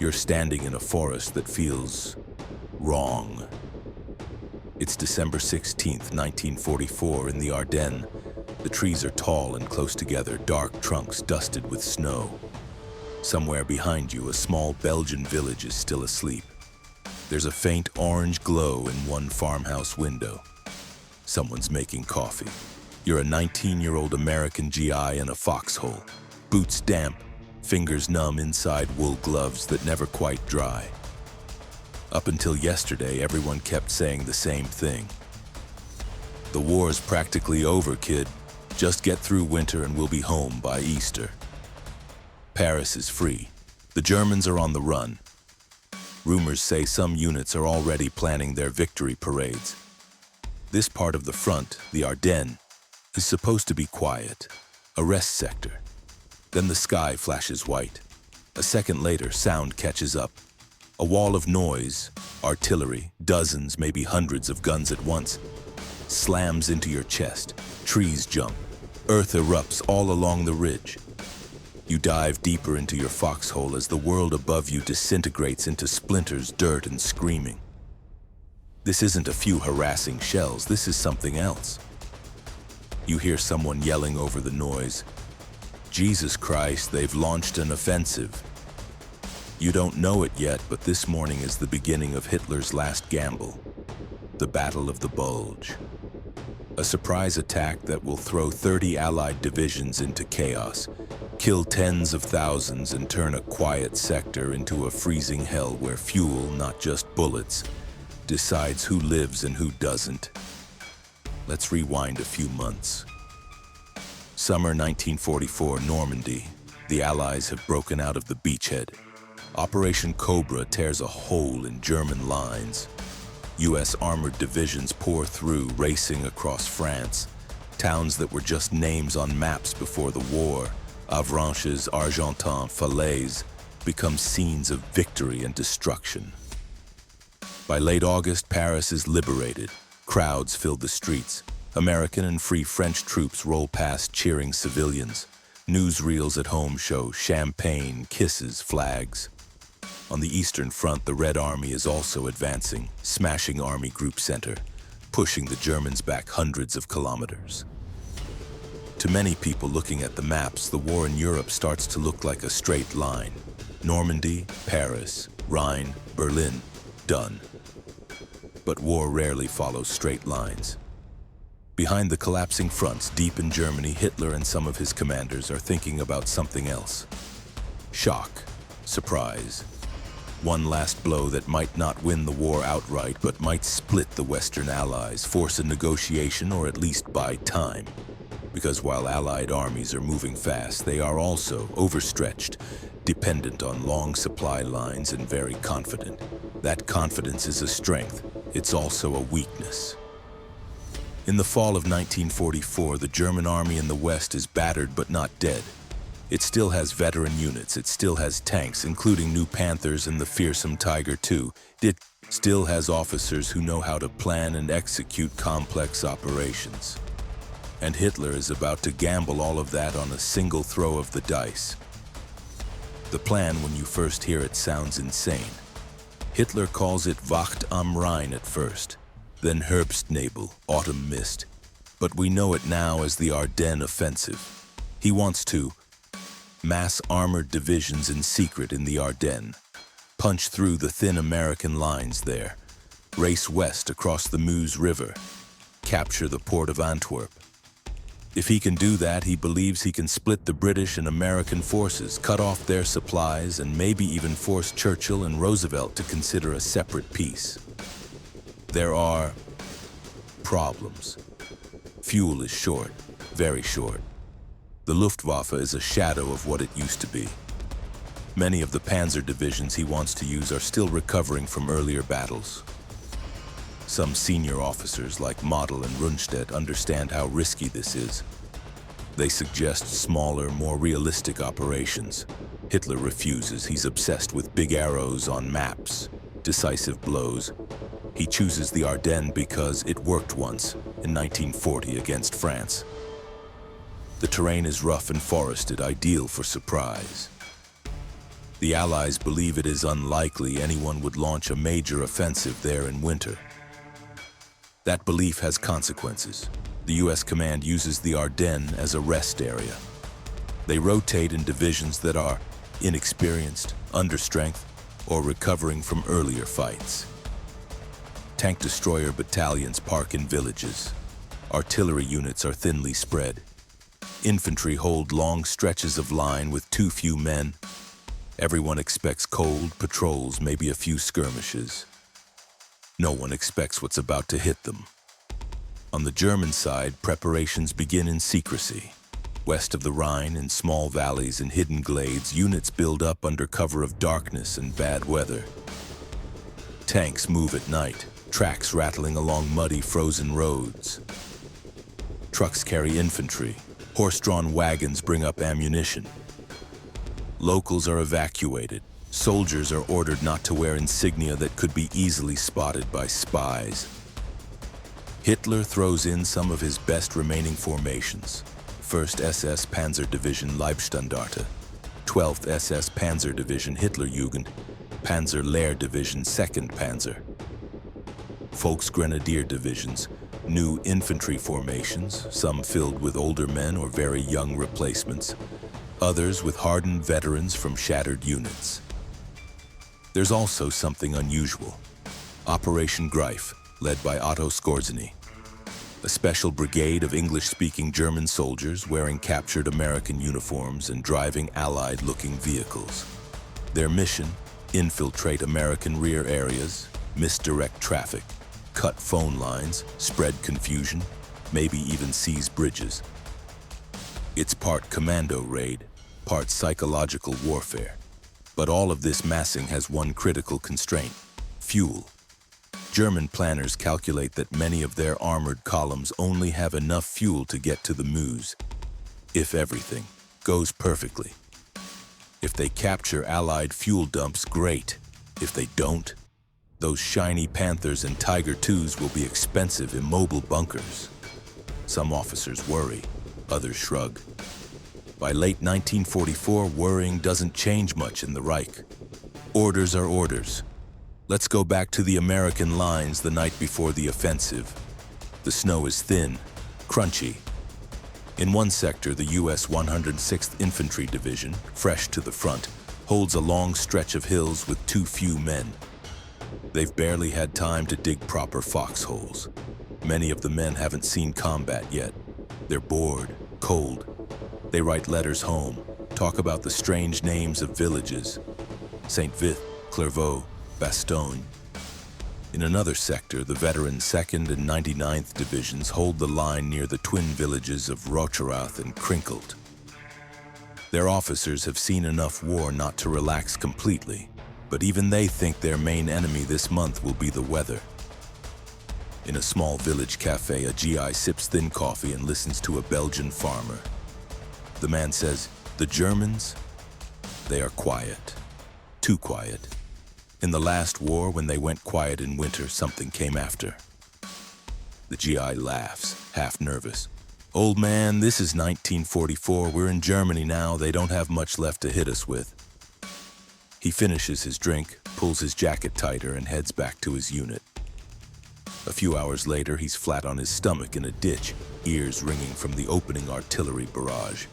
You're standing in a forest that feels wrong. It's December 16th, 1944, in the Ardennes. The trees are tall and close together, dark trunks dusted with snow. Somewhere behind you, a small Belgian village is still asleep. There's a faint orange glow in one farmhouse window. Someone's making coffee. You're a 19-year-old American GI in a foxhole. Boots damp, fingers numb inside wool gloves that never quite dry. Up until yesterday, everyone kept saying the same thing. The war's practically over, kid. Just get through winter and we'll be home by Easter. Paris is free. The Germans are on the run. Rumors say some units are already planning their victory parades. This part of the front, the Ardennes, is supposed to be quiet, a rest sector. Then the sky flashes white. A second later, sound catches up. A wall of noise, artillery, dozens, maybe hundreds of guns at once, slams into your chest. Trees jump. Earth erupts all along the ridge. You dive deeper into your foxhole as the world above you disintegrates into splinters, dirt, and screaming. This isn't a few harassing shells, this is something else. You hear someone yelling over the noise, "Jesus Christ, they've launched an offensive." You don't know it yet, but this morning is the beginning of Hitler's last gamble, the Battle of the Bulge. A surprise attack that will throw 30 Allied divisions into chaos, kill tens of thousands, and turn a quiet sector into a freezing hell where fuel, not just bullets, decides who lives and who doesn't. Let's rewind a few months. Summer 1944, Normandy. The Allies have broken out of the beachhead. Operation Cobra tears a hole in German lines. U.S. armored divisions pour through, racing across France. Towns that were just names on maps before the war, Avranches, Argentan, Falaise, become scenes of victory and destruction. By late August, Paris is liberated. Crowds fill the streets. American and Free French troops roll past cheering civilians. Newsreels at home show champagne, kisses, flags. On the Eastern Front, the Red Army is also advancing, smashing Army Group Center, pushing the Germans back hundreds of kilometers. To many people looking at the maps, the war in Europe starts to look like a straight line. Normandy, Paris, Rhine, Berlin, done. But war rarely follows straight lines. Behind the collapsing fronts, deep in Germany, Hitler and some of his commanders are thinking about something else. Shock, surprise. One last blow that might not win the war outright, but might split the Western Allies, force a negotiation, or at least buy time. Because while Allied armies are moving fast, they are also overstretched, dependent on long supply lines, and very confident. That confidence is a strength. It's also a weakness. In the fall of 1944, the German army in the West is battered but not dead. It still has veteran units, it still has tanks, including new Panthers and the fearsome Tiger II. It still has officers who know how to plan and execute complex operations. And Hitler is about to gamble all of that on a single throw of the dice. The plan, when you first hear it, sounds insane. Hitler calls it Wacht am Rhein at first, then Herbstnebel, autumn mist. But we know it now as the Ardennes offensive. He wants to mass armored divisions in secret in the Ardennes, punch through the thin American lines there, race west across the Meuse River, capture the port of Antwerp. If he can do that, he believes he can split the British and American forces, cut off their supplies, and maybe even force Churchill and Roosevelt to consider a separate peace. There are problems. Fuel is short, very short. The Luftwaffe is a shadow of what it used to be. Many of the panzer divisions he wants to use are still recovering from earlier battles. Some senior officers like Model and Rundstedt understand how risky this is. They suggest smaller, more realistic operations. Hitler refuses. He's obsessed with big arrows on maps, decisive blows. He chooses the Ardennes because it worked once, in 1940 against France. The terrain is rough and forested, ideal for surprise. The Allies believe it is unlikely anyone would launch a major offensive there in winter. That belief has consequences. The U.S. command uses the Ardennes as a rest area. They rotate in divisions that are inexperienced, understrength, or recovering from earlier fights. Tank destroyer battalions park in villages. Artillery units are thinly spread. Infantry hold long stretches of line with too few men. Everyone expects cold patrols, maybe a few skirmishes. No one expects what's about to hit them. On the German side, preparations begin in secrecy. West of the Rhine, in small valleys and hidden glades, units build up under cover of darkness and bad weather. Tanks move at night, tracks rattling along muddy, frozen roads. Trucks carry infantry. Horse-drawn wagons bring up ammunition. Locals are evacuated. Soldiers are ordered not to wear insignia that could be easily spotted by spies. Hitler throws in some of his best remaining formations. 1st SS Panzer Division Leibstandarte, 12th SS Panzer Division Hitlerjugend, Panzer Lehr Division 2nd Panzer. Volksgrenadier Divisions, new infantry formations, some filled with older men or very young replacements, others with hardened veterans from shattered units. There's also something unusual. Operation Greif, led by Otto Skorzeny. A special brigade of English-speaking German soldiers wearing captured American uniforms and driving Allied-looking vehicles. Their mission, infiltrate American rear areas, misdirect traffic, cut phone lines, spread confusion, maybe even seize bridges. It's part commando raid, part psychological warfare. But all of this massing has one critical constraint: fuel. German planners calculate that many of their armored columns only have enough fuel to get to the Meuse, if everything goes perfectly. If they capture Allied fuel dumps, great. If they don't, those shiny Panthers and Tiger IIs will be expensive, immobile bunkers. Some officers worry, others shrug. By late 1944, worrying doesn't change much in the Reich. Orders are orders. Let's go back to the American lines the night before the offensive. The snow is thin, crunchy. In one sector, the U.S. 106th Infantry Division, fresh to the front, holds a long stretch of hills with too few men. They've barely had time to dig proper foxholes. Many of the men haven't seen combat yet. They're bored, cold. They write letters home, talk about the strange names of villages: St. Vith, Clairvaux, Bastogne. In another sector, the veteran 2nd and 99th Divisions hold the line near the twin villages of Rocherath and Krinkelt. Their officers have seen enough war not to relax completely, but even they think their main enemy this month will be the weather. In a small village cafe, a GI sips thin coffee and listens to a Belgian farmer. The man says, "The Germans, they are quiet. Too quiet. In the last war, when they went quiet in winter, something came after." The GI laughs, half nervous. "Old man, this is 1944. We're in Germany now. They don't have much left to hit us with." He finishes his drink, pulls his jacket tighter, and heads back to his unit. A few hours later, he's flat on his stomach in a ditch, ears ringing from the opening artillery barrage.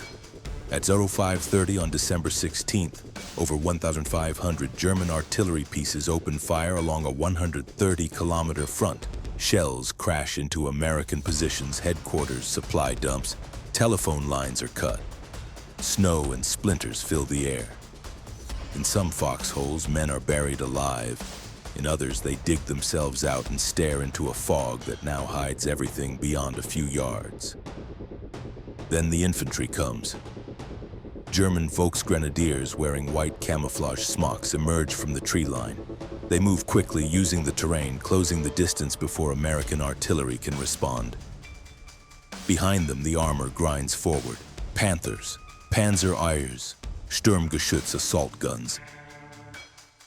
At 05:30 on December 16th, over 1,500 German artillery pieces open fire along a 130-kilometer front. Shells crash into American positions, headquarters, supply dumps. Telephone lines are cut. Snow and splinters fill the air. In some foxholes, men are buried alive. In others, they dig themselves out and stare into a fog that now hides everything beyond a few yards. Then the infantry comes. German Volksgrenadiers wearing white camouflage smocks emerge from the tree line. They move quickly, using the terrain, closing the distance before American artillery can respond. Behind them, the armor grinds forward. Panthers, Panzer Eyers, Sturmgeschütz assault guns.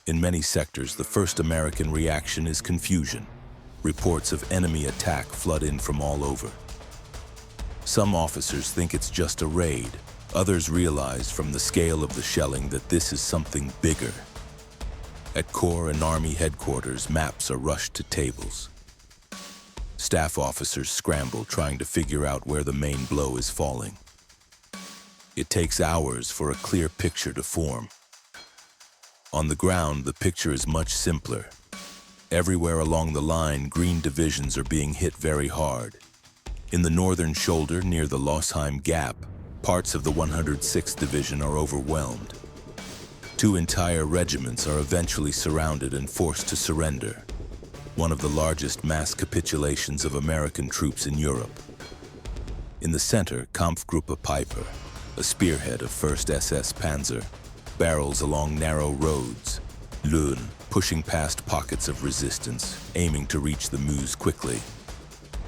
In many sectors, the first American reaction is confusion. Reports of enemy attack flood in from all over. Some officers think it's just a raid. Others realized from the scale of the shelling that this is something bigger. At Corps and Army headquarters, maps are rushed to tables. Staff officers scramble trying to figure out where the main blow is falling. It takes hours for a clear picture to form. On the ground, the picture is much simpler. Everywhere along the line, green divisions are being hit very hard. In the northern shoulder, near the Losheim Gap, parts of the 106th Division are overwhelmed. 2 entire regiments are eventually surrounded and forced to surrender, one of the largest mass capitulations of American troops in Europe. In the center, Kampfgruppe Piper, a spearhead of 1st SS Panzer, barrels along narrow roads, Löhn, pushing past pockets of resistance, aiming to reach the Meuse quickly.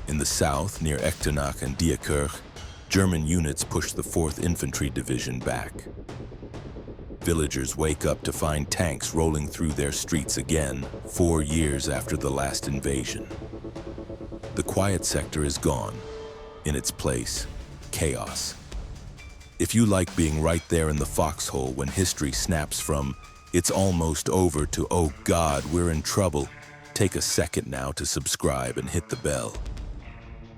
In the south, near Echternach and Diekirch, German units push the 4th Infantry Division back. Villagers wake up to find tanks rolling through their streets again, 4 years after the last invasion. The quiet sector is gone. In its place, chaos. If you like being right there in the foxhole when history snaps from "it's almost over" to "oh God, we're in trouble," take a second now to subscribe and hit the bell.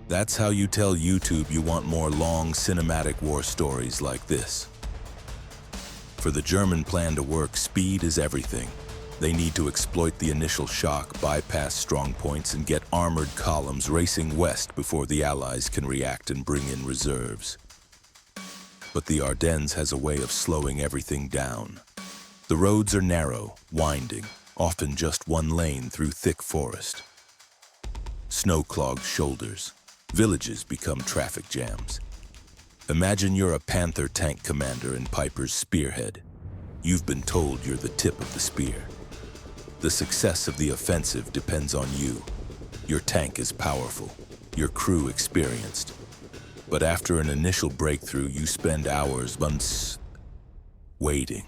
That's how you tell YouTube you want more long cinematic war stories like this. For the German plan to work, speed is everything. They need to exploit the initial shock, bypass strong points, and get armored columns racing west before the Allies can react and bring in reserves. But the Ardennes has a way of slowing everything down. The roads are narrow, winding, often just one lane through thick forest. Snow-clogged shoulders. Villages become traffic jams. Imagine you're a Panther tank commander in Piper's spearhead. You've been told you're the tip of the spear. The success of the offensive depends on you. Your tank is powerful, your crew experienced. But after an initial breakthrough, you spend hours, months, waiting.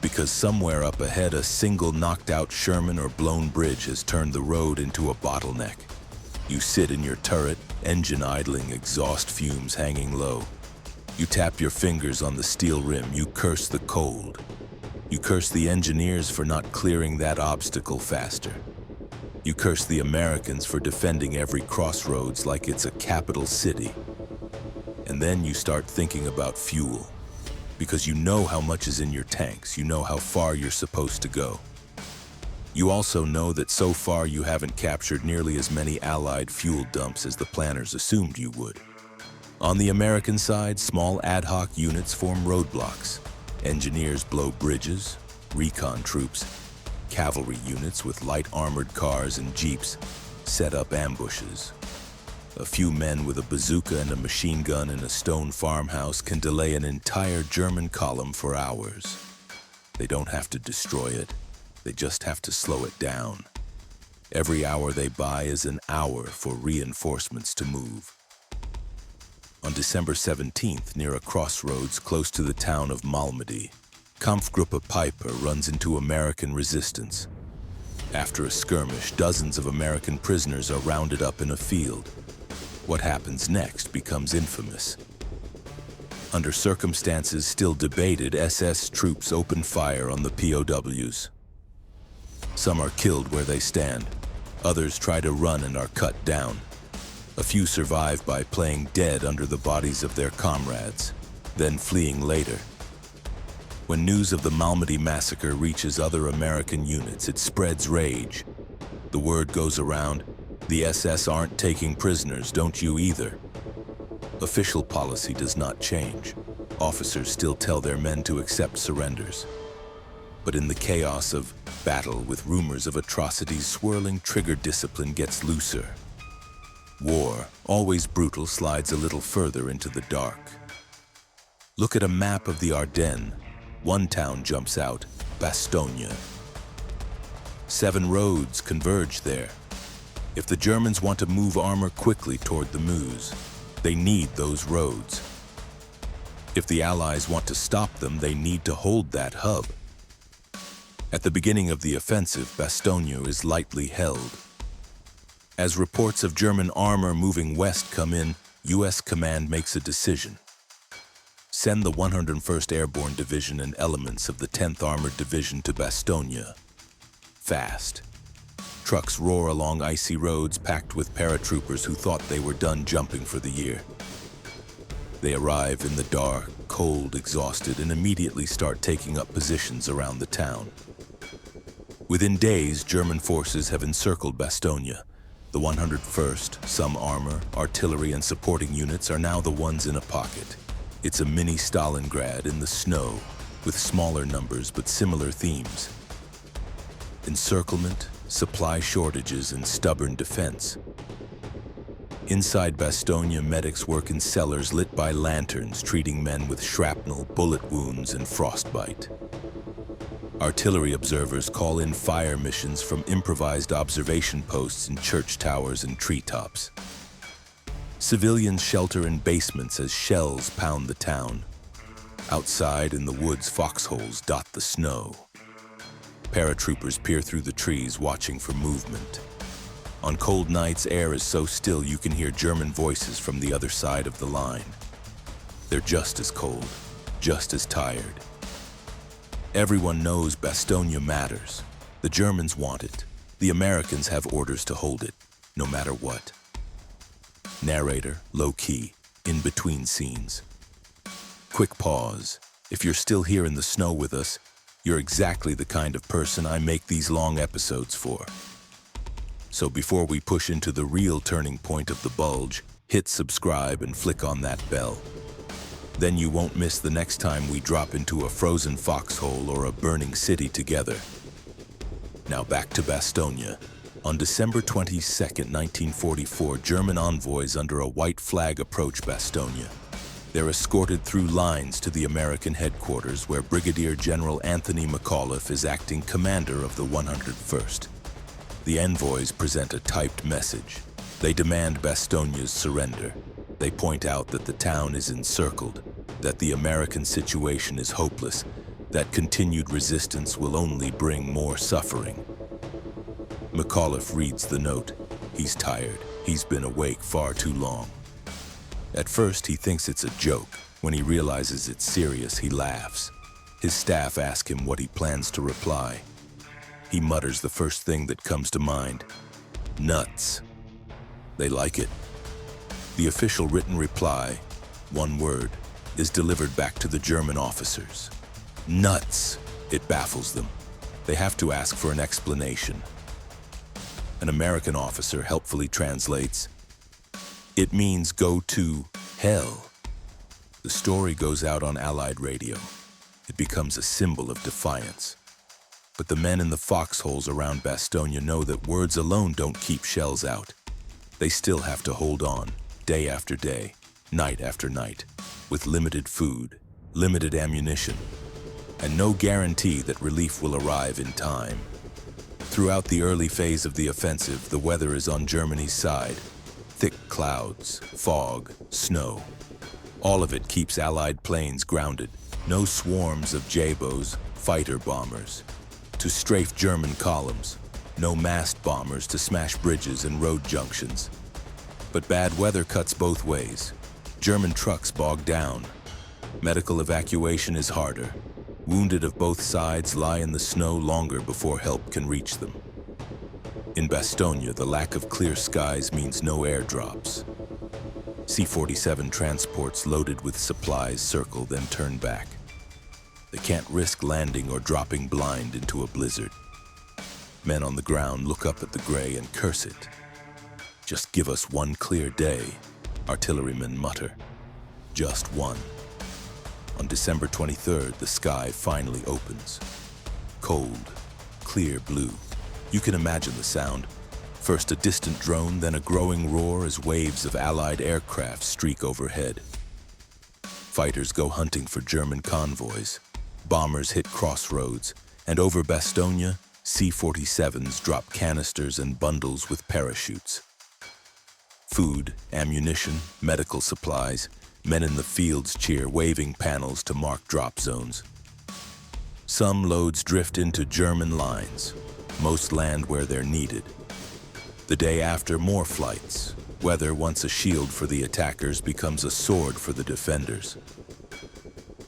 Because somewhere up ahead, a single knocked-out Sherman or blown bridge has turned the road into a bottleneck. You sit in your turret, engine idling, exhaust fumes hanging low. You tap your fingers on the steel rim, you curse the cold. You curse the engineers for not clearing that obstacle faster. You curse the Americans for defending every crossroads like it's a capital city. And then you start thinking about fuel. Because you know how much is in your tanks, you know how far you're supposed to go. You also know that so far you haven't captured nearly as many Allied fuel dumps as the planners assumed you would. On the American side, small ad hoc units form roadblocks. Engineers blow bridges, recon troops, cavalry units with light armored cars and jeeps set up ambushes. A few men with a bazooka and a machine gun in a stone farmhouse can delay an entire German column for hours. They don't have to destroy it. They just have to slow it down. Every hour they buy is an hour for reinforcements to move. On December 17th, near a crossroads close to the town of Malmedy, Kampfgruppe Piper runs into American resistance. After a skirmish, dozens of American prisoners are rounded up in a field. What happens next becomes infamous. Under circumstances still debated, SS troops open fire on the POWs. Some are killed where they stand. Others try to run and are cut down. A few survive by playing dead under the bodies of their comrades, then fleeing later. When news of the Malmedy massacre reaches other American units, it spreads rage. The word goes around, "The SS aren't taking prisoners, don't you either?" Official policy does not change. Officers still tell their men to accept surrenders. But in the chaos of battle with rumors of atrocities swirling, trigger discipline gets looser. War, always brutal, slides a little further into the dark. Look at a map of the Ardennes. One town jumps out, Bastogne. 7 roads converge there. If the Germans want to move armor quickly toward the Meuse, they need those roads. If the Allies want to stop them, they need to hold that hub. At the beginning of the offensive, Bastogne is lightly held. As reports of German armor moving west come in, US command makes a decision. Send the 101st Airborne Division and elements of the 10th Armored Division to Bastogne. Fast. Trucks roar along icy roads packed with paratroopers who thought they were done jumping for the year. They arrive in the dark, cold, exhausted, and immediately start taking up positions around the town. Within days, German forces have encircled Bastogne. The 101st, some armor, artillery, and supporting units are now the ones in a pocket. It's a mini Stalingrad in the snow, with smaller numbers but similar themes. Encirclement, supply shortages, and stubborn defense. Inside Bastogne, medics work in cellars lit by lanterns, treating men with shrapnel, bullet wounds, and frostbite. Artillery observers call in fire missions from improvised observation posts in church towers and treetops. Civilians shelter in basements as shells pound the town. Outside in the woods, foxholes dot the snow. Paratroopers peer through the trees, watching for movement. On cold nights, air is so still you can hear German voices from the other side of the line. They're just as cold, just as tired. Everyone knows Bastogne matters. The Germans want it. The Americans have orders to hold it, no matter what. Narrator, low-key, in between scenes. Quick pause. If you're still here in the snow with us, you're exactly the kind of person I make these long episodes for. So before we push into the real turning point of the Bulge, hit subscribe and flick on that bell. Then you won't miss the next time we drop into a frozen foxhole or a burning city together. Now back to Bastogne. On December 22, 1944, German envoys under a white flag approach Bastogne. They're escorted through lines to the American headquarters, where Brigadier General Anthony McAuliffe is acting commander of the 101st. The envoys present a typed message. They demand Bastogne's surrender. They point out that the town is encircled, that the American situation is hopeless, that continued resistance will only bring more suffering. McAuliffe reads the note. He's tired. He's been awake far too long. At first, he thinks it's a joke. When he realizes it's serious, he laughs. His staff ask him what he plans to reply. He mutters the first thing that comes to mind. Nuts. They like it. The official written reply, one word, is delivered back to the German officers. Nuts. It baffles them. They have to ask for an explanation. An American officer helpfully translates, "It means go to hell." The story goes out on Allied radio. It becomes a symbol of defiance. But the men in the foxholes around Bastogne know that words alone don't keep shells out. They still have to hold on, day after day, night after night, with limited food, limited ammunition, and no guarantee that relief will arrive in time. Throughout the early phase of the offensive, the weather is on Germany's side. Thick clouds, fog, snow. All of it keeps Allied planes grounded. No swarms of J-bows, fighter bombers, to strafe German columns. No massed bombers to smash bridges and road junctions. But bad weather cuts both ways. German trucks bog down. Medical evacuation is harder. Wounded of both sides lie in the snow longer before help can reach them. In Bastogne, the lack of clear skies means no airdrops. C-47 transports loaded with supplies circle, then turn back. They can't risk landing or dropping blind into a blizzard. Men on the ground look up at the gray and curse it. Just give us one clear day, artillerymen mutter. Just one. On December 23rd, the sky finally opens. Cold, clear blue. You can imagine the sound. First a distant drone, then a growing roar as waves of Allied aircraft streak overhead. Fighters go hunting for German convoys. Bombers hit crossroads, and over Bastogne, C-47s drop canisters and bundles with parachutes. Food, ammunition, medical supplies. Men in the fields cheer, waving panels to mark drop zones. Some loads drift into German lines. Most land where they're needed. The day after, more flights. Weather, once a shield for the attackers, becomes a sword for the defenders.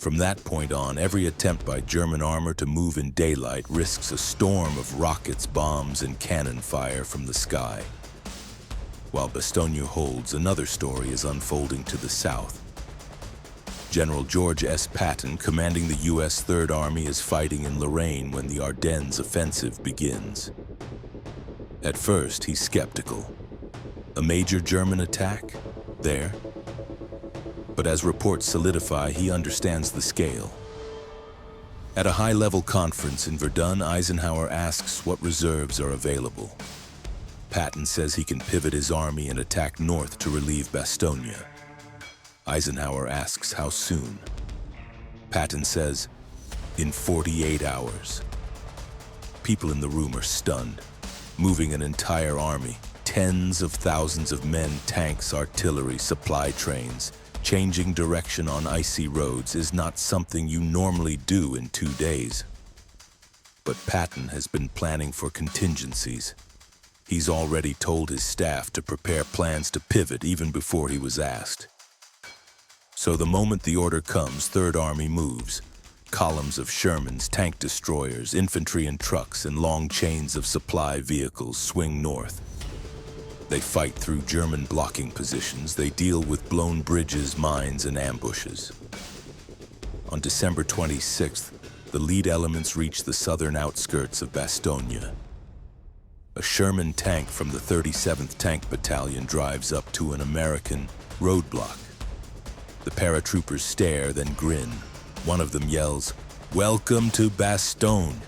From that point on, every attempt by German armor to move in daylight risks a storm of rockets, bombs, and cannon fire from the sky. While Bastogne holds, another story is unfolding to the south. General George S. Patton, commanding the U.S. Third Army, is fighting in Lorraine when the Ardennes offensive begins. At first, he's skeptical. A major German attack? There? But as reports solidify, he understands the scale. At a high-level conference in Verdun, Eisenhower asks what reserves are available. Patton says he can pivot his army and attack north to relieve Bastogne. Eisenhower asks how soon. Patton says, in 48 hours. People in the room are stunned. Moving an entire army, tens of thousands of men, tanks, artillery, supply trains, changing direction on icy roads is not something you normally do in 2 days. But Patton has been planning for contingencies. He's already told his staff to prepare plans to pivot even before he was asked. So the moment the order comes, Third Army moves. Columns of Shermans, tank destroyers, infantry and trucks, and long chains of supply vehicles swing north. They fight through German blocking positions. They deal with blown bridges, mines, and ambushes. On December 26th, the lead elements reach the southern outskirts of Bastogne. A Sherman tank from the 37th Tank Battalion drives up to an American roadblock. The paratroopers stare, then grin. One of them yells, "Welcome to Bastogne."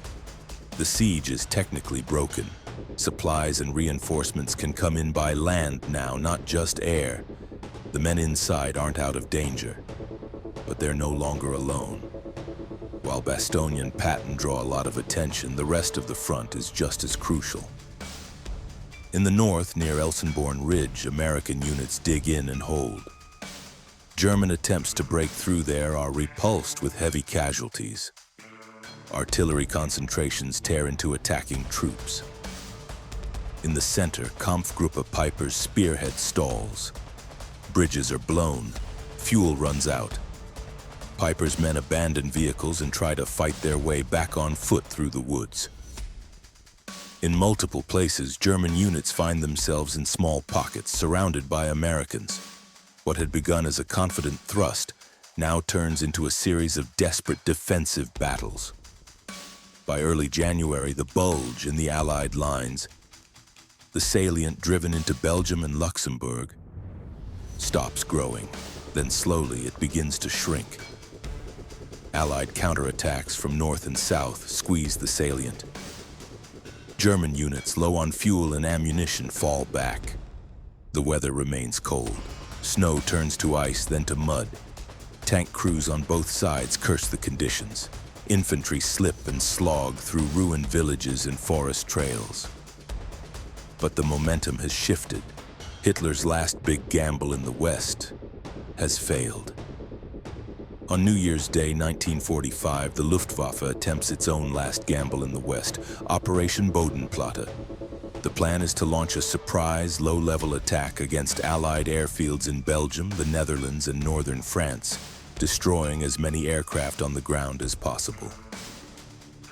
The siege is technically broken. Supplies and reinforcements can come in by land now, not just air. The men inside aren't out of danger, but they're no longer alone. While Bastogne and Patton draw a lot of attention, the rest of the front is just as crucial. In the north, near Elsenborn Ridge, American units dig in and hold. German attempts to break through there are repulsed with heavy casualties. Artillery concentrations tear into attacking troops. In the center, Kampfgruppe Piper's spearhead stalls. Bridges are blown. Fuel runs out. Piper's men abandon vehicles and try to fight their way back on foot through the woods. In multiple places, German units find themselves in small pockets, surrounded by Americans. What had begun as a confident thrust now turns into a series of desperate defensive battles. By early January, the Bulge in the Allied lines, the salient driven into Belgium and Luxembourg, stops growing. Then slowly it begins to shrink. Allied counterattacks from north and south squeeze the salient. German units, low on fuel and ammunition, fall back. The weather remains cold. Snow turns to ice, then to mud. Tank crews on both sides curse the conditions. Infantry slip and slog through ruined villages and forest trails. But the momentum has shifted. Hitler's last big gamble in the West has failed. On New Year's Day, 1945, the Luftwaffe attempts its own last gamble in the West, Operation Bodenplatte. The plan is to launch a surprise, low-level attack against Allied airfields in Belgium, the Netherlands, and northern France, destroying as many aircraft on the ground as possible.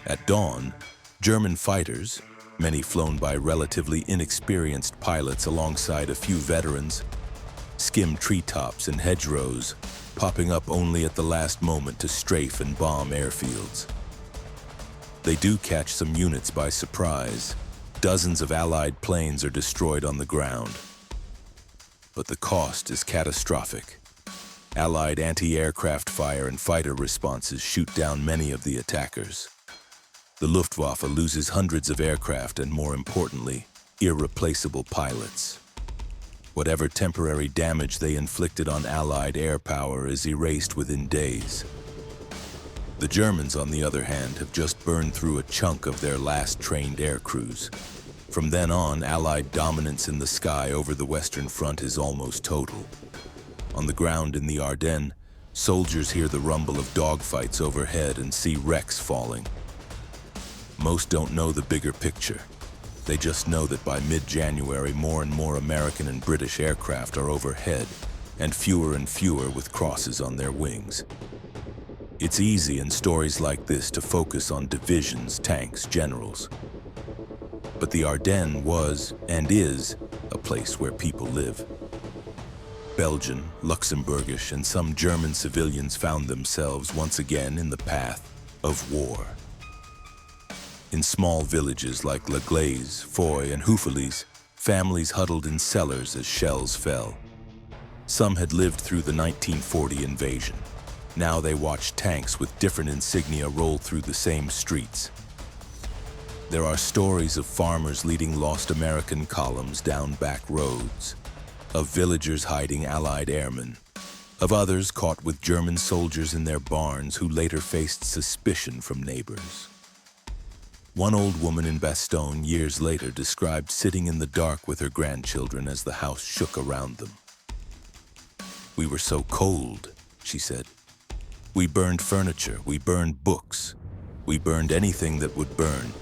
At dawn, German fighters, many flown by relatively inexperienced pilots alongside a few veterans, skim treetops and hedgerows, popping up only at the last moment to strafe and bomb airfields. They do catch some units by surprise. Dozens of Allied planes are destroyed on the ground. But the cost is catastrophic. Allied anti-aircraft fire and fighter responses shoot down many of the attackers. The Luftwaffe loses hundreds of aircraft and, more importantly, irreplaceable pilots. Whatever temporary damage they inflicted on Allied air power is erased within days. The Germans, on the other hand, have just burned through a chunk of their last trained air crews. From then on, Allied dominance in the sky over the Western Front is almost total. On the ground in the Ardennes, soldiers hear the rumble of dogfights overhead and see wrecks falling. Most don't know the bigger picture. They just know that by mid-January, more and more American and British aircraft are overhead, and fewer with crosses on their wings. It's easy in stories like this to focus on divisions, tanks, generals. But the Ardennes was, and is, a place where people live. Belgian, Luxembourgish, and some German civilians found themselves once again in the path of war. In small villages like La Glaise, Foy, and Houffalize, families huddled in cellars as shells fell. Some had lived through the 1940 invasion. Now they watched tanks with different insignia roll through the same streets. There are stories of farmers leading lost American columns down back roads, of villagers hiding Allied airmen, of others caught with German soldiers in their barns who later faced suspicion from neighbors. One old woman in Bastogne years later described sitting in the dark with her grandchildren as the house shook around them. "We were so cold," she said. "We burned furniture, we burned books, we burned anything that would burn.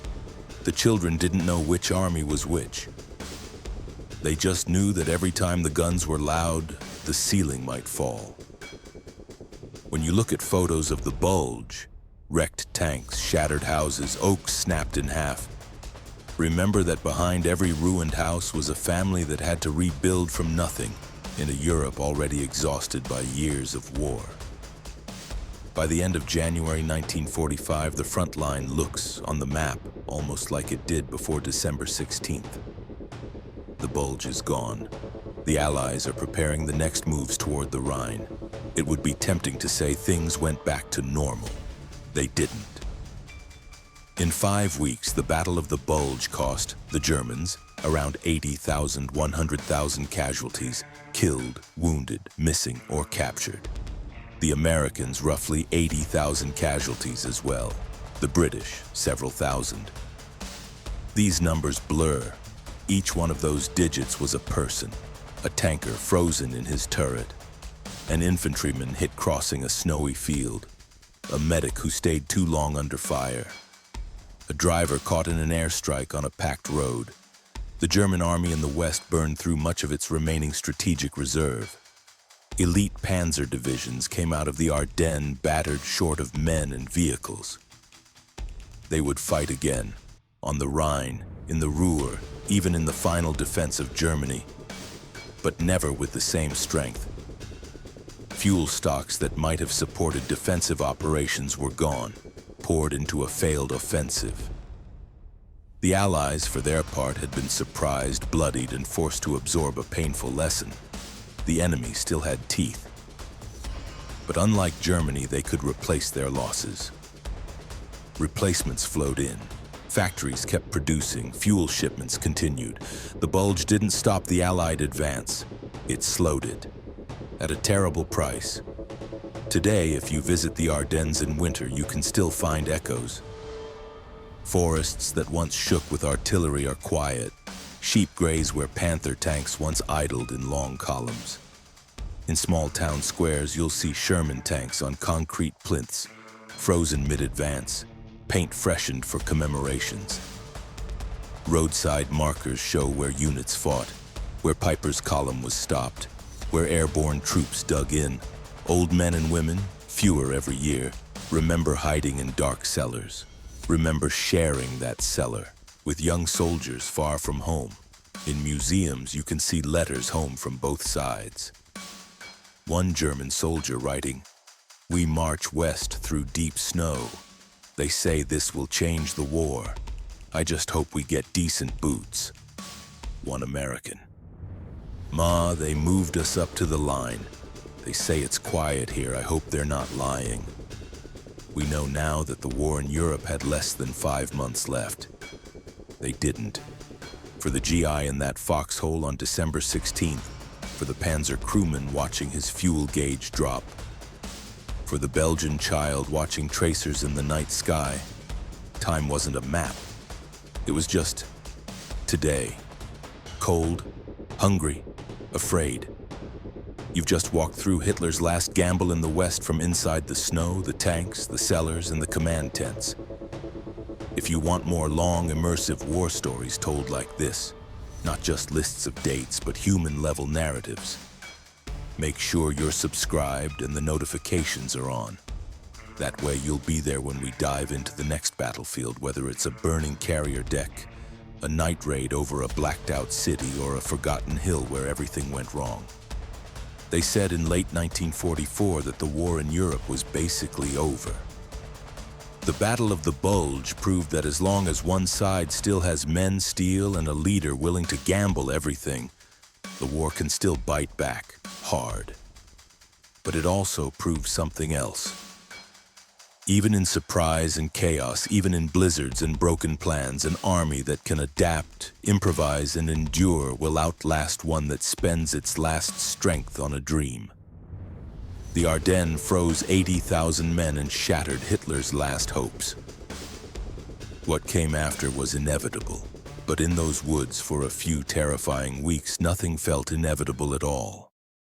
The children didn't know which army was which. They just knew that every time the guns were loud, the ceiling might fall." When you look at photos of the Bulge, wrecked tanks, shattered houses, oaks snapped in half, remember that behind every ruined house was a family that had to rebuild from nothing in a Europe already exhausted by years of war. By the end of January 1945, the front line looks, on the map, almost like it did before December 16th. The Bulge is gone. The Allies are preparing the next moves toward the Rhine. It would be tempting to say things went back to normal. They didn't. In 5 weeks, the Battle of the Bulge cost the Germans around 80,000, 100,000 casualties, killed, wounded, missing, or captured. The Americans roughly 80,000 casualties as well. The British, several thousand. These numbers blur. Each one of those digits was a person, a tanker frozen in his turret, an infantryman hit crossing a snowy field, a medic who stayed too long under fire, a driver caught in an airstrike on a packed road. The German army in the west burned through much of its remaining strategic reserve. Elite panzer divisions came out of the Ardennes battered short of men and vehicles. They would fight again, on the Rhine, in the Ruhr, even in the final defense of Germany, but never with the same strength. Fuel stocks that might have supported defensive operations were gone, poured into a failed offensive. The Allies, for their part, had been surprised, bloodied, and forced to absorb a painful lesson. The enemy still had teeth. But unlike Germany, they could replace their losses. Replacements flowed in. Factories kept producing, fuel shipments continued. The Bulge didn't stop the Allied advance. It slowed it. At a terrible price. Today, if you visit the Ardennes in winter, you can still find echoes. Forests that once shook with artillery are quiet. Sheep graze where Panther tanks once idled in long columns. In small town squares, you'll see Sherman tanks on concrete plinths, frozen mid-advance, paint freshened for commemorations. Roadside markers show where units fought, where Piper's column was stopped, where airborne troops dug in. Old men and women, fewer every year, remember hiding in dark cellars, remember sharing that cellar with young soldiers far from home. In museums, you can see letters home from both sides. One German soldier writing, "We march west through deep snow. They say this will change the war. I just hope we get decent boots." One American, "Ma, they moved us up to the line. They say it's quiet here. I hope they're not lying." We know now that the war in Europe had less than 5 months left. They didn't. For the GI in that foxhole on December 16th, for the Panzer crewman watching his fuel gauge drop, for the Belgian child watching tracers in the night sky, time wasn't a map. It was just today. Cold, hungry, afraid. You've just walked through Hitler's last gamble in the West from inside the snow, the tanks, the cellars, and the command tents. If you want more long, immersive war stories told like this, not just lists of dates, but human-level narratives, make sure you're subscribed and the notifications are on. That way you'll be there when we dive into the next battlefield, whether it's a burning carrier deck, a night raid over a blacked-out city, or a forgotten hill where everything went wrong. They said in late 1944 that the war in Europe was basically over. The Battle of the Bulge proved that as long as one side still has men, steel, and a leader willing to gamble everything, the war can still bite back hard. But it also proved something else. Even in surprise and chaos, even in blizzards and broken plans, an army that can adapt, improvise, and endure will outlast one that spends its last strength on a dream. The Ardennes froze 80,000 men and shattered Hitler's last hopes. What came after was inevitable, but in those woods for a few terrifying weeks, nothing felt inevitable at all.